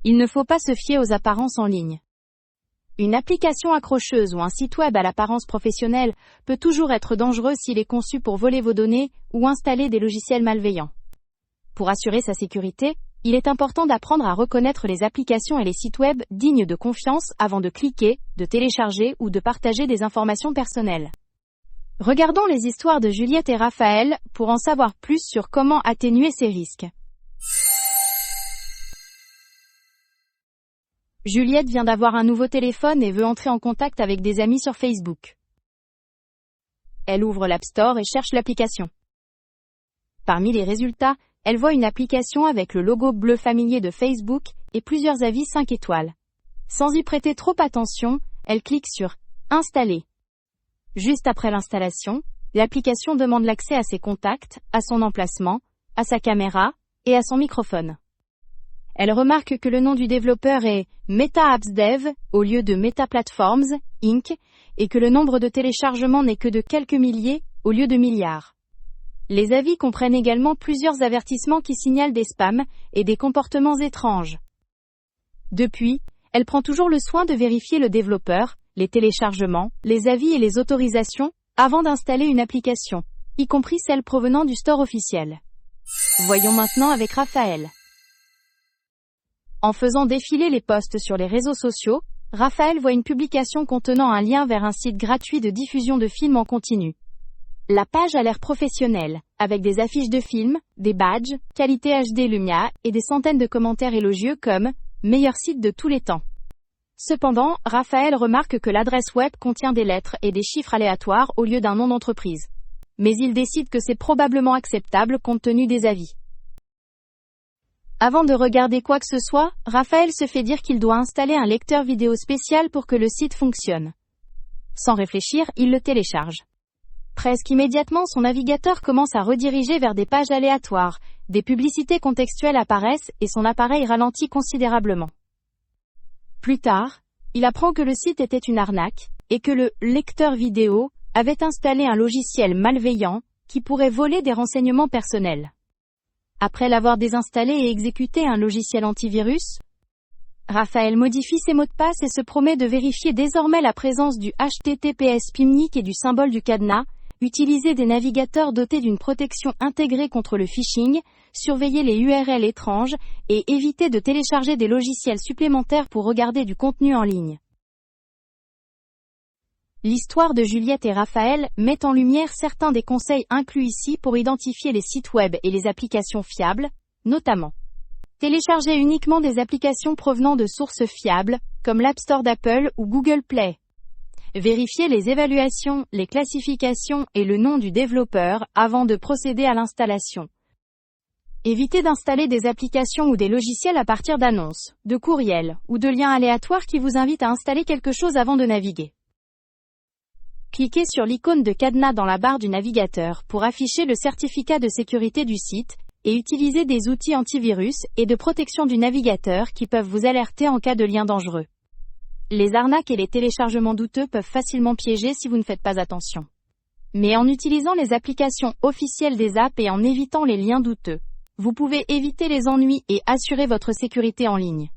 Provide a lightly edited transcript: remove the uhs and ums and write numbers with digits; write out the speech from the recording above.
Il ne faut pas se fier aux apparences en ligne. Une application accrocheuse ou un site web à l'apparence professionnelle peut toujours être dangereux s'il est conçu pour voler vos données ou installer des logiciels malveillants. Pour assurer sa sécurité, il est important d'apprendre à reconnaître les applications et les sites web dignes de confiance avant de cliquer, de télécharger ou de partager des informations personnelles. Regardons les histoires de Juliette et Raphaël pour en savoir plus sur comment atténuer ces risques. Juliette vient d'avoir un nouveau téléphone et veut entrer en contact avec des amis sur Facebook. Elle ouvre l'App Store et cherche l'application. Parmi les résultats, elle voit une application avec le logo bleu familier de Facebook et plusieurs avis 5 étoiles. Sans y prêter trop attention, elle clique sur « Installer ». Juste après l'installation, l'application demande l'accès à ses contacts, à son emplacement, à sa caméra et à son microphone. Elle remarque que le nom du développeur est Meta Apps Dev au lieu de Meta Platforms, Inc. et que le nombre de téléchargements n'est que de quelques milliers au lieu de milliards. Les avis comprennent également plusieurs avertissements qui signalent des spams et des comportements étranges. Depuis, elle prend toujours le soin de vérifier le développeur, les téléchargements, les avis et les autorisations avant d'installer une application, y compris celles provenant du store officiel. Voyons maintenant avec Raphaël. En faisant défiler les posts sur les réseaux sociaux, Raphaël voit une publication contenant un lien vers un site gratuit de diffusion de films en continu. La page a l'air professionnelle, avec des affiches de films, des badges, qualité HD Lumia et des centaines de commentaires élogieux comme « meilleur site de tous les temps ». Cependant, Raphaël remarque que l'adresse web contient des lettres et des chiffres aléatoires au lieu d'un nom d'entreprise. Mais il décide que c'est probablement acceptable compte tenu des avis. Avant de regarder quoi que ce soit, Raphaël se fait dire qu'il doit installer un lecteur vidéo spécial pour que le site fonctionne. Sans réfléchir, il le télécharge. Presque immédiatement, son navigateur commence à rediriger vers des pages aléatoires, des publicités contextuelles apparaissent et son appareil ralentit considérablement. Plus tard, il apprend que le site était une arnaque, et que le lecteur vidéo avait installé un logiciel malveillant qui pourrait voler des renseignements personnels. Après l'avoir désinstallé et exécuté un logiciel antivirus, Raphaël modifie ses mots de passe et se promet de vérifier désormais la présence du HTTPS PIMNIC et du symbole du cadenas, utiliser des navigateurs dotés d'une protection intégrée contre le phishing, surveiller les URL étranges et éviter de télécharger des logiciels supplémentaires pour regarder du contenu en ligne. L'histoire de Juliette et Raphaël met en lumière certains des conseils inclus ici pour identifier les sites web et les applications fiables, notamment télécharger uniquement des applications provenant de sources fiables, comme l'App Store d'Apple ou Google Play. Vérifier les évaluations, les classifications et le nom du développeur avant de procéder à l'installation. Éviter d'installer des applications ou des logiciels à partir d'annonces, de courriels ou de liens aléatoires qui vous invitent à installer quelque chose avant de naviguer. Cliquez sur l'icône de cadenas dans la barre du navigateur pour afficher le certificat de sécurité du site et utilisez des outils antivirus et de protection du navigateur qui peuvent vous alerter en cas de lien dangereux. Les arnaques et les téléchargements douteux peuvent facilement piéger si vous ne faites pas attention. Mais en utilisant les applications officielles des apps et en évitant les liens douteux, vous pouvez éviter les ennuis et assurer votre sécurité en ligne.